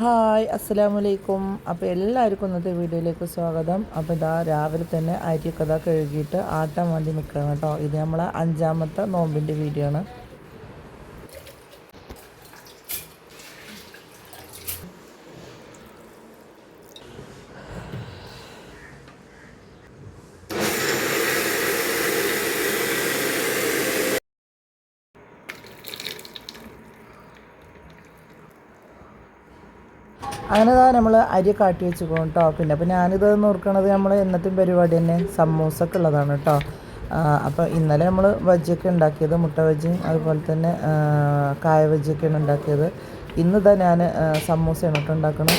Hi അസ്സലാമലൈക്കും. അപ്പോൾ എല്ലാവർക്കും ഇന്നത്തെ വീഡിയോയിലേക്ക് സ്വാഗതം. അപ്പോൾ ഇതാ രാവിലെ തന്നെ അരിയൊക്കെ ഇതാ കഴുകിയിട്ട് ആട്ടാൻ വേണ്ടി നിൽക്കണം കേട്ടോ. ഇത് നമ്മളെ 5ാമത്തെ നോമ്പിൻ്റെ വീഡിയോ ആണ്. അങ്ങനെ നമ്മൾ അരി കാട്ടി വെച്ചിരിക്കണം കേട്ടോ. പിന്നെ ഞാനിത് നോക്കണത് നമ്മൾ എന്നത്തെ പരിപാടി തന്നെ സമൂസൊക്കെ ഉള്ളതാണ് കേട്ടോ. അപ്പോൾ ഇന്നലെ നമ്മൾ ബജ്ജിയൊക്കെ ഉണ്ടാക്കിയത്, മുട്ട ബജ്ജി അതുപോലെ തന്നെ കായ ബജ്ജിയൊക്കെയാണ് ഉണ്ടാക്കിയത്. ഇന്നിതാ ഞാൻ സമൂസയാണ് കേട്ടോ ഉണ്ടാക്കണം.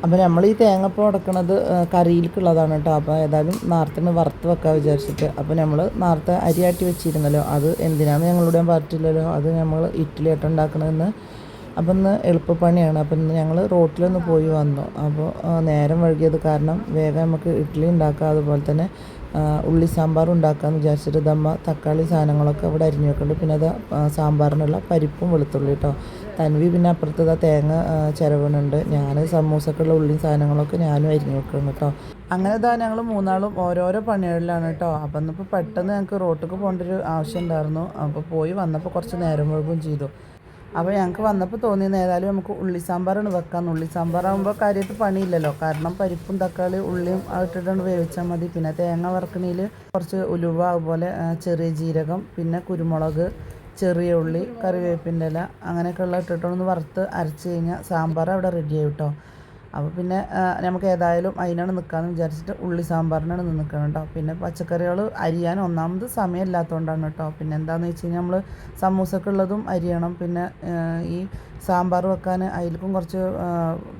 അപ്പോൾ നമ്മൾ ഈ തേങ്ങപ്പം ഉടക്കണത് കറിയിലേക്കുള്ളതാണ് കേട്ടോ. അപ്പോൾ ഏതായാലും നേരത്തെ വറുത്ത് വെക്കാൻ വിചാരിച്ചിട്ട്, അപ്പോൾ നമ്മൾ നേരത്തെ അരി ആട്ടി വെച്ചിരുന്നല്ലോ, അത് എന്തിനാണെന്ന് ഞങ്ങളിവിടെ പറഞ്ഞിട്ടില്ലല്ലോ. അത് നമ്മൾ ഇഡ്ഡലി ആയിട്ട് ഉണ്ടാക്കണമെന്ന്. അപ്പം ഇന്ന് എളുപ്പപ്പണിയാണ്. അപ്പം ഇന്ന് ഞങ്ങൾ റോട്ടിലൊന്ന് പോയി വന്നു. അപ്പോൾ നേരം വൈകിയത് കാരണം വേഗം നമുക്ക് ഇഡ്ഡലി ഉണ്ടാക്കാം, അതുപോലെ തന്നെ ഉള്ളി സാമ്പാറും ഉണ്ടാക്കാമെന്ന് വിചാരിച്ചിട്ട് ദമ്മ തക്കാളി സാധനങ്ങളൊക്കെ ഇവിടെ അരിഞ്ഞു വെക്കുന്നുണ്ട്. പിന്നെ അത് സാമ്പാറിനുള്ള പരിപ്പും വെളുത്തുള്ളി കേട്ടോ. തൻവി പിന്നെ അപ്പുറത്ത് തേങ്ങ ചിരവണുണ്ട്. ഞാൻ സമൂസക്കുള്ള ഉള്ളിയും സാധനങ്ങളൊക്കെ ഞാനും അരിഞ്ഞു വെക്കണം കേട്ടോ. അങ്ങനെ ഞങ്ങൾ മൂന്നാളും ഓരോരോ പണികളിലാണ് കേട്ടോ. അപ്പം ഇന്നിപ്പോൾ പെട്ടെന്ന് ഞങ്ങൾക്ക് റോട്ടിലേക്ക് പോകേണ്ട ഒരു ആവശ്യം ഉണ്ടായിരുന്നു. അപ്പോൾ പോയി വന്നപ്പോൾ കുറച്ച് നേരം വൈകുകയും ചെയ്തു. അപ്പോൾ ഞങ്ങൾക്ക് വന്നപ്പോൾ തോന്നിയത് ഏതായാലും നമുക്ക് ഉള്ളി സാമ്പാറാണ് വെക്കാം. ഉള്ളി സാമ്പാറാകുമ്പോൾ കാര്യമായിട്ട് പണിയില്ലല്ലോ, കാരണം പരിപ്പും തക്കാളി ഉള്ളിയും ഇട്ടിട്ടാണ് വേവിച്ചാൽ മതി. പിന്നെ തേങ്ങ വറുക്കണയിൽ കുറച്ച് ഉലുവ, അതുപോലെ ചെറിയ ജീരകം, പിന്നെ കുരുമുളക്, ചെറിയ ഉള്ളി, കറിവേപ്പിൻ്റെ ഇല അങ്ങനെയൊക്കെയുള്ള ഇട്ടിട്ടൊന്ന് വറുത്ത് അരച്ച് കഴിഞ്ഞാൽ സാമ്പാർ അവിടെ റെഡിയായി കേട്ടോ. അപ്പോൾ പിന്നെ നമുക്ക് ഏതായാലും അതിനാണ് നിൽക്കാമെന്ന് വിചാരിച്ചിട്ട് ഉള്ളി സാമ്പാറിനാണ് നിൽക്കണം കേട്ടോ. പിന്നെ പച്ചക്കറികൾ അരിയാൻ ഒന്നാമത് സമയമില്ലാത്തതുകൊണ്ടാണ് കേട്ടോ. പിന്നെ എന്താണെന്ന് വെച്ച് കഴിഞ്ഞാൽ നമ്മൾ സമൂസക്കുള്ളതും അരിയണം. പിന്നെ ഈ സാമ്പാർ വെക്കാൻ അതിലേക്കും കുറച്ച്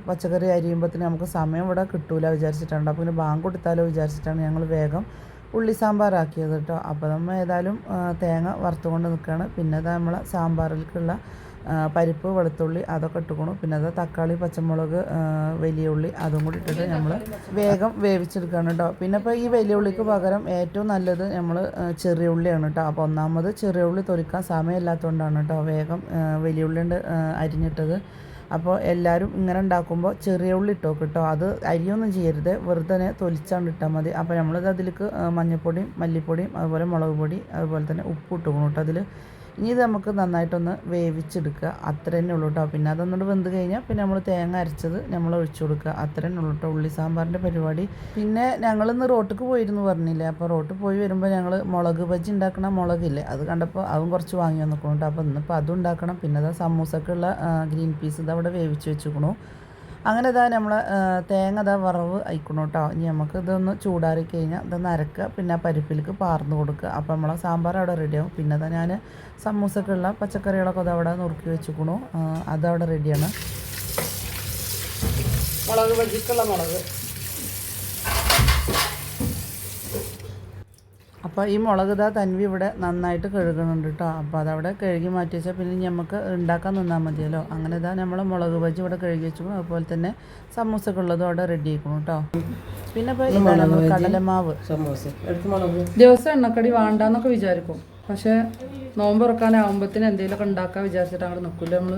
പച്ചക്കറി അരിയുമ്പോഴത്തേന് നമുക്ക് സമയം ഇവിടെ കിട്ടൂല വിചാരിച്ചിട്ടാണ്. അപ്പോൾ പിന്നെ ബാങ്ക് കൊടുത്താലോ വിചാരിച്ചിട്ടാണ് ഞങ്ങൾ വേഗം ഉള്ളി സാമ്പാറാക്കിയത് കേട്ടോ. അപ്പോൾ നമ്മൾ ഏതായാലും തേങ്ങ വറുത്തുകൊണ്ട് നിൽക്കുകയാണ്. പിന്നെ അത് നമ്മൾ സാമ്പാറിലേക്കുള്ള പരിപ്പ്, വെളുത്തുള്ളി അതൊക്കെ ഇട്ടുക്കണം. പിന്നെ അത് തക്കാളി, പച്ചമുളക്, വലിയ ഉള്ളി അതും കൂടി ഇട്ടിട്ട് നമ്മൾ വേഗം വേവിച്ചെടുക്കുകയാണ് കേട്ടോ. പിന്നെ ഇപ്പോൾ ഈ വലിയ ഉള്ളിക്ക് പകരം ഏറ്റവും നല്ലത് നമ്മൾ ചെറിയ ഉള്ളിയാണ് കേട്ടോ. അപ്പോൾ ഒന്നാമത് ചെറിയ ഉള്ളി തൊലിക്കാൻ സമയമില്ലാത്തതുകൊണ്ടാണ് കേട്ടോ വേഗം വലിയ ഉള്ളി ഉണ്ട് അരിഞ്ഞിട്ടത്. അപ്പോൾ എല്ലാവരും ഇങ്ങനെ ഉണ്ടാക്കുമ്പോൾ ചെറിയ ഉള്ളി ഇട്ടോ കേട്ടോ. അത് അരിയൊന്നും ചെയ്യരുത്, വെറുതെ തന്നെ തൊലിച്ചാണ്ട് ഇട്ടാൽ മതി. അപ്പോൾ നമ്മളിത് അതിലേക്ക് മഞ്ഞൾപ്പൊടിയും മല്ലിപ്പൊടിയും അതുപോലെ മുളക് പൊടി അതുപോലെ തന്നെ ഉപ്പ് ഇട്ടുക്കണം കേട്ടോ അതിൽ. ഇനി ഇത് നമുക്ക് നന്നായിട്ടൊന്ന് വേവിച്ചെടുക്കുക, അത്ര തന്നെ ഉള്ളൂ കേട്ടോ. പിന്നെ അതൊന്നുകൂടെ വെന്ത് കഴിഞ്ഞാൽ പിന്നെ നമ്മൾ തേങ്ങ അരച്ചത് നമ്മൾ ഒഴിച്ചു കൊടുക്കുക, അത്ര തന്നെ ഉള്ളൂ കേട്ടോ ഉള്ളി സാമ്പാറിൻ്റെ പരിപാടി. പിന്നെ ഞങ്ങളിന്ന് റോട്ടിക്ക് പോയിരുന്നു പറഞ്ഞില്ലേ. അപ്പോൾ റോട്ടിൽ പോയി വരുമ്പോൾ ഞങ്ങൾ മുളക് ബജ്ജി ഉണ്ടാക്കണ മുളകില്ലേ, അത് കണ്ടപ്പോൾ അതും കുറച്ച് വാങ്ങി വന്നിക്കണം കേട്ടോ. അപ്പോൾ ഇന്നിപ്പോൾ അതും ഉണ്ടാക്കണം. പിന്നെ അത് സമൂസക്കുള്ള ഗ്രീൻ പീസ് ഇതവിടെ വേവിച്ച് വെച്ചിക്കണു. അങ്ങനെ നമ്മൾ തേങ്ങ വറവ് അയക്കണം കേട്ടോ. ഇനി നമുക്ക് ഇതൊന്ന് ചൂടാറി കഴിഞ്ഞാൽ ഇതൊന്ന് അരക്കുക, പിന്നെ പരിപ്പിലേക്ക് പാർന്ന് കൊടുക്കുക. അപ്പോൾ നമ്മളെ സാമ്പാർ അവിടെ റെഡിയാവും. പിന്നെ ഞാൻ സമൂസക്കുള്ള പച്ചക്കറികളൊക്കെ അതവിടെ നുറുക്കി വെച്ചിക്കണു, അതവിടെ റെഡിയാണ്. മുളക് ബജിക്കുള്ള മുളക്. അപ്പോൾ ഈ മുളക് തൻവി ഇവിടെ നന്നായിട്ട് കഴുകുന്നുണ്ട് കേട്ടോ. അപ്പോൾ അതവിടെ കഴുകി മാറ്റി വെച്ചാൽ പിന്നെ നമുക്ക് ഉണ്ടാക്കാൻ നിന്നാൽ മതിയല്ലോ. അങ്ങനെ നമ്മൾ മുളക് ബജി ഇവിടെ കഴുകി വെച്ചു. അതുപോലെ തന്നെ സമൂസക്കുള്ളതും അവിടെ റെഡി ആക്കണം കേട്ടോ. പിന്നെ ഇപ്പോൾ നമ്മൾ കടലമാവ് ദിവസം എണ്ണക്കടി വേണ്ടാന്നൊക്കെ വിചാരിക്കും, പക്ഷേ നോമ്പ് തുറക്കാനാകുമ്പോഴത്തേന് എന്തെങ്കിലുമൊക്കെ ഉണ്ടാക്കാൻ വിചാരിച്ചിട്ട് അങ്ങോട്ട് നിൽക്കില്ല നമ്മൾ.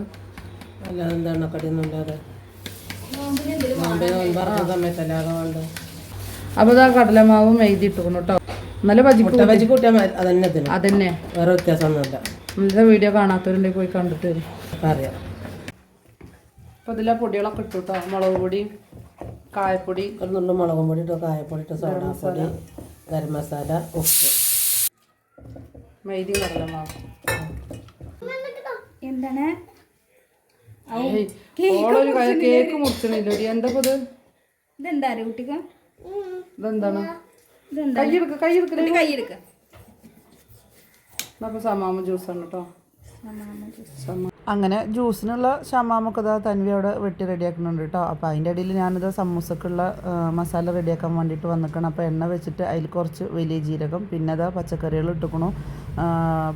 അല്ലാതെ എന്താ എണ്ണക്കടിയൊന്നും ഇല്ലാതെ അപ്പോൾ കടലമാവും എഴുതി ഇട്ടുക്കണം കേട്ടോ. നല്ല ബജി കൂട്ടിയാൽ അതന്നെ, വേറെ വ്യത്യാസമൊന്നുമില്ല. നല്ല വീഡിയോ കാണാത്തവരുണ്ടെങ്കിൽ പോയി കണ്ടിട്ട് വരും, അറിയാം. അപ്പോൾ ഇതിലെ പൊടികളൊക്കെ ഇട്ടു കേട്ടോ. മുളക് പൊടി, കായപ്പൊടി, ഒരു നുള്ളു മുളകും പൊടി ഇട്ടോ, കായപ്പൊടി ഇട്ടോ, സോഡാപ്പൊടി, ഗരം മസാല, ഉപ്പ്, മൈദി, കടലമാവ്. എന്താണ് കേക്ക് മുറിച്ചണില്ലടി. എന്താ ഇത്? ഇതെന്താ കുട്ടിക്ക്? ഇതെന്താണ്? കൈയെടുക്ക. സമാമ ജ്യൂസാണ് കേട്ടോ. അങ്ങനെ ജ്യൂസിനുള്ള ഷമാമൊക്കെ തൻവി അവിടെ വെട്ടി റെഡിയാക്കുന്നുണ്ട് കേട്ടോ. അപ്പോൾ അതിൻ്റെ ഇടയിൽ ഞാനിത് സമൂസക്കുള്ള മസാല റെഡിയാക്കാൻ വേണ്ടിയിട്ട് വന്നിക്കണം. അപ്പോൾ എണ്ണ വെച്ചിട്ട് അതിൽ കുറച്ച് വലിയ ജീരകം, പിന്നെ പച്ചക്കറികൾ ഇട്ടുക്കണു,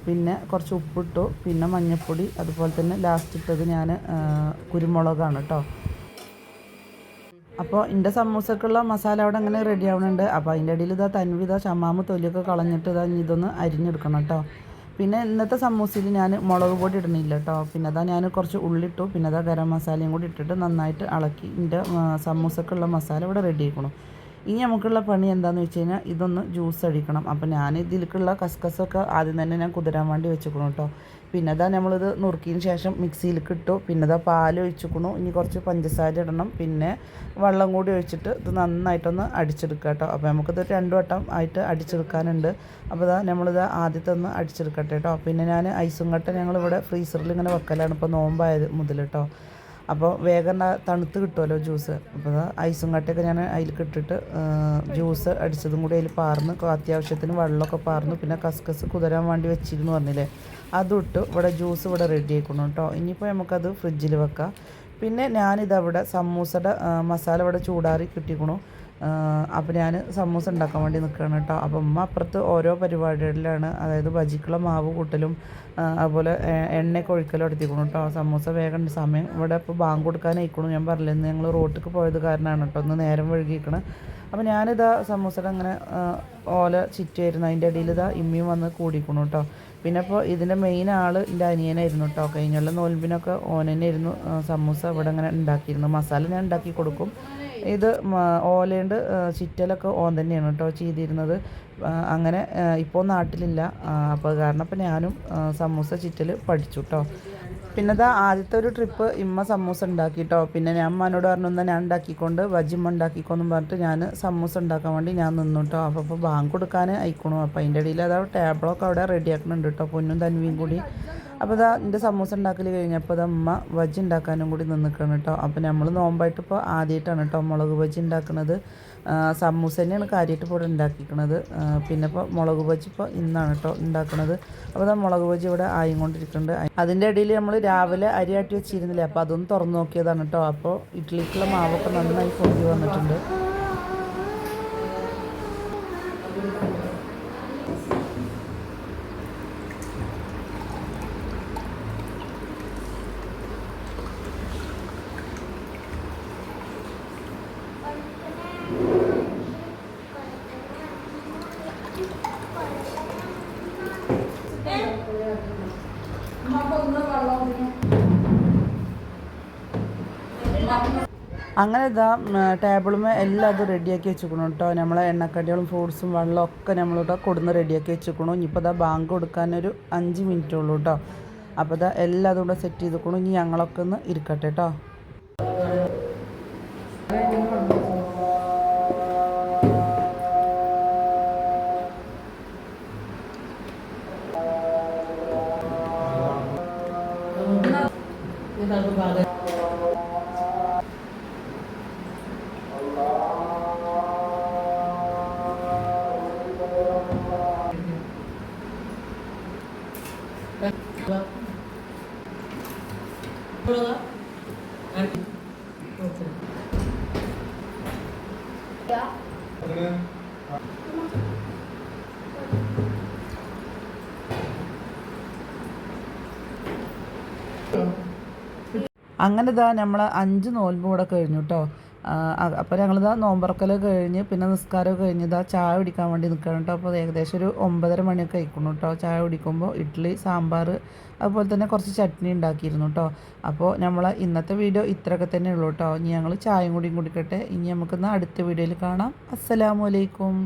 പിന്നെ കുറച്ച് ഉപ്പിട്ടു, പിന്നെ മഞ്ഞൾപ്പൊടി, അതുപോലെ തന്നെ ലാസ്റ്റ് ഇട്ടത് ഞാൻ കുരുമുളകാണ് കേട്ടോ. അപ്പോൾ എൻ്റെ സമൂസക്കുള്ള മസാല അവിടെ അങ്ങനെ റെഡി ആവുന്നുണ്ട്. അപ്പോൾ അതിൻ്റെ ഇടയിൽ തൻവി ഷമാമ് തൊലിയൊക്കെ കളഞ്ഞിട്ട് ഇതൊന്ന് അരിഞ്ഞെടുക്കണം കേട്ടോ. പിന്നെ ഇന്നത്തെ സമൂസയിൽ ഞാൻ മുളക് പൊടി ഇടണില്ല കേട്ടോ. പിന്നെ അതാ ഞാൻ കുറച്ച് ഉള്ളിട്ടു, പിന്നെ അതാ ഗരം മസാലയും കൂടി ഇട്ടിട്ട് നന്നായിട്ട് ഇളക്കി എൻ്റെ സമൂസക്കുള്ള മസാല ഇവിടെ റെഡി ആക്കണം. ഇനി നമുക്കുള്ള പണി എന്താണെന്ന് വെച്ച് കഴിഞ്ഞാൽ ഇതൊന്ന് ജ്യൂസ് അടിക്കണം. അപ്പോൾ ഞാൻ ഇതിലേക്കുള്ള കസ്കസൊക്കെ ആദ്യം തന്നെ ഞാൻ കുതിരാൻ വേണ്ടി വെച്ചിക്കണം കേട്ടോ. പിന്നെ അതാ നമ്മളിത് നുറുക്കിയതിന് ശേഷം മിക്സിയിലേക്ക് ഇട്ടു. പിന്നെ അതാ പാൽ ഒഴിച്ചിക്കണു. ഇനി കുറച്ച് പഞ്ചസാര ഇടണം, പിന്നെ വെള്ളം കൂടി ഒഴിച്ചിട്ട് ഇത് നന്നായിട്ടൊന്ന് അടിച്ചെടുക്കുക കേട്ടോ. അപ്പോൾ നമുക്കിത് 2 വട്ടം ആയിട്ട് അടിച്ചെടുക്കാനുണ്ട്. അപ്പോൾ ഇതാ നമ്മളിത് ആദ്യത്തെ ഒന്ന് അടിച്ചെടുക്കട്ടെ കേട്ടോ. പിന്നെ ഞാൻ ഐസും കട്ട ഞങ്ങളിവിടെ ഫ്രീസറിൽ ഇങ്ങനെ വെക്കലാണ് ഇപ്പോൾ നോമ്പായത് മുതൽ കേട്ടോ. അപ്പോൾ വേഗം തണുത്ത് കിട്ടുമല്ലോ ജ്യൂസ്. അപ്പോൾ ഐസും കട്ടയൊക്കെ ഞാൻ അതിലേക്ക് ഇട്ടിട്ട് ജ്യൂസ് അടിച്ചതും കൂടി അതിൽ പാർന്ന് അത്യാവശ്യത്തിന് വെള്ളമൊക്കെ പാർന്നു. പിന്നെ കസ്കസ് കുതിരാൻ വേണ്ടി വെച്ചിരുന്നു പറഞ്ഞില്ലേ, അതിട്ട് ഇവിടെ ജ്യൂസ് ഇവിടെ റെഡി ആക്കണം കേട്ടോ. ഇനിയിപ്പോൾ നമുക്കത് ഫ്രിഡ്ജിൽ വെക്കാം. പിന്നെ ഞാനിതവിടെ സമൂസയുടെ മസാല ഇവിടെ ചൂടാറി കിട്ടിക്കണു. അപ്പോൾ ഞാൻ സമൂസ ഉണ്ടാക്കാൻ വേണ്ടി നിൽക്കുകയാണ് കേട്ടോ. അപ്പോൾ ഉമ്മ അപ്പുറത്ത് ഓരോ പരിപാടികളിലാണ്, അതായത് ബജിക്കുള്ള മാവ് കൂട്ടലും അതുപോലെ എണ്ണയൊക്കെ ഒഴിക്കലും എടുത്തിക്കണം കേട്ടോ. സമൂസ വേഗം സമയം ഇവിടെ ഇപ്പോൾ ബാങ്ക് കൊടുക്കാനായിക്കണം. ഞാൻ പറഞ്ഞില്ല, ഇന്ന് ഞങ്ങൾ റോട്ടിലേക്ക് പോയത് കാരണമാണ് കേട്ടോ ഒന്ന് നേരം വഴുകിയിരിക്കണം. അപ്പോൾ ഞാനിതാ സമൂസയുടെ അങ്ങനെ ഓല ചിറ്റുമായിരുന്നു, അതിൻ്റെ ഇടയിൽ ഇതാ ഇമ്മിയും വന്ന് കൂടിക്കണം കേട്ടോ. പിന്നെ ഇപ്പോൾ ഇതിൻ്റെ മെയിൻ ആൾ എൻ്റെ അനിയനായിരുന്നു കേട്ടോ. കഴിഞ്ഞുള്ള നോൽമ്പിനൊക്കെ ഓൻ തന്നെയായിരുന്നു സമൂസ ഇവിടെ ഇങ്ങനെ ഉണ്ടാക്കിയിരുന്നു. മസാല ഞാൻ ഉണ്ടാക്കി കൊടുക്കും. ഇത് ഓലയുണ്ട് ചിറ്റലൊക്കെ ഓൻ തന്നെയാണ് കേട്ടോ ചെയ്തിരുന്നത്. അങ്ങനെ ഇപ്പോൾ നാട്ടിലില്ല, അപ്പോൾ കാരണം ഇപ്പോൾ ഞാനും സമൂസ ചിറ്റൽ പഠിച്ചു കേട്ടോ. പിന്നെ ഇതാ ആദ്യത്തെ ഒരു ട്രിപ്പ് ഇമ്മ സമൂസ ഉണ്ടാക്കി കേട്ടോ. പിന്നെ ഞാൻ അമ്മനോട് പറഞ്ഞു എന്നാൽ ഞാൻ ഉണ്ടാക്കിക്കൊണ്ട് വജിമ്മ ഉണ്ടാക്കിക്കോന്നും പറഞ്ഞിട്ട് ഞാൻ സമൂസ ഉണ്ടാക്കാൻ വേണ്ടി ഞാൻ നിന്നു കേട്ടോ. അപ്പോൾ ബാങ്ക് കൊടുക്കാൻ അയക്കണു. അപ്പോൾ അതിൻ്റെ ഇടയിൽ അതാ ടേബിളൊക്കെ അവിടെ റെഡി ആക്കുന്നുണ്ട് കേട്ടോ, പൊന്നും തൻവിയും കൂടി. അപ്പോൾ ഇതാ എൻ്റെ സമൂസ ഉണ്ടാക്കൽ കഴിഞ്ഞപ്പോൾ അത് അമ്മ വജി ഉണ്ടാക്കാനും കൂടി നിന്നിക്കണം കേട്ടോ. അപ്പോൾ നമ്മൾ നോമ്പായിട്ട് ഇപ്പോൾ ആദ്യമായിട്ടാണ് കേട്ടോ മുളക് ബജി ഉണ്ടാക്കുന്നത്. സമൂസ തന്നെയാണ് കാര്യമായിട്ട് ഇപ്പോൾ ഇവിടെ ഉണ്ടാക്കിയിരിക്കുന്നത്. പിന്നെ ഇപ്പോൾ മുളക് ബജി ഇപ്പോൾ ഇന്നാണ് കേട്ടോ ഉണ്ടാക്കുന്നത്. അപ്പോൾ ഇതാ മുളക് ബജി ഇവിടെ ആയിക്കൊണ്ടിരിക്കുന്നുണ്ട്. അതിൻ്റെ ഇടയിൽ നമ്മൾ രാവിലെ അരി ആട്ടി വെച്ചിരുന്നില്ലേ, അപ്പോൾ അതൊന്ന് തുറന്ന് നോക്കിയതാണ് കേട്ടോ. അപ്പോൾ ഇഡ്ഡലിക്കുള്ള മാവൊക്കെ നന്നായി പൊങ്ങി വന്നിട്ടുണ്ട്. അങ്ങനെ ഇതാ ടേബിളുമേ എല്ലാം അത് റെഡിയാക്കി വെച്ചിക്കണം കേട്ടോ. നമ്മളെ എണ്ണക്കടികളും ഫ്രൂട്ട്സും വെള്ളവും ഒക്കെ നമ്മളിവിടെ കൊടുന്ന് റെഡിയാക്കി വെച്ചിക്കണം. ഇനിയിപ്പോൾ ഇതാ ബാങ്ക് കൊടുക്കാനൊരു 5 മിനിറ്റേ ഉള്ളൂ കേട്ടോ. അപ്പോൾ ഇതാ എല്ലാം അതുകൂടെ സെറ്റ് ചെയ്തിക്കണം. ഇനി ഞങ്ങളൊക്കെ ഒന്ന് ഇരിക്കട്ടെ കേട്ടോ. അങ്ങനെ ഇതാ നമ്മൾ 5 നോൽമ്പ് കൂടെ കഴിഞ്ഞു കേട്ടോ. അപ്പോൾ ഞങ്ങളിതാ നോമ്പറക്കൽ കഴിഞ്ഞ് പിന്നെ നിസ്കാരമൊക്കെ കഴിഞ്ഞ് ഇതാ ചായ കുടിക്കാൻ വേണ്ടി നിൽക്കണം കേട്ടോ. അപ്പോൾ ഏകദേശം ഒരു 9:30 മണിയൊക്കെ ആയിക്കണം കേട്ടോ. ചായ കുടിക്കുമ്പോൾ ഇഡ്ഡലി സാമ്പാർ അതുപോലെ തന്നെ കുറച്ച് ചട്നി ഉണ്ടാക്കിയിരുന്നു കേട്ടോ. അപ്പോൾ നമ്മൾ ഇന്നത്തെ വീഡിയോ ഇത്രയൊക്കെ തന്നെ ഉള്ളൂ കേട്ടോ. ഇനി ഞങ്ങൾ ചായയും കൂടിയും കുടിക്കട്ടെ. ഇനി നമുക്കിന്ന് അടുത്ത വീഡിയോയിൽ കാണാം. അസ്സലാമു അലൈക്കും.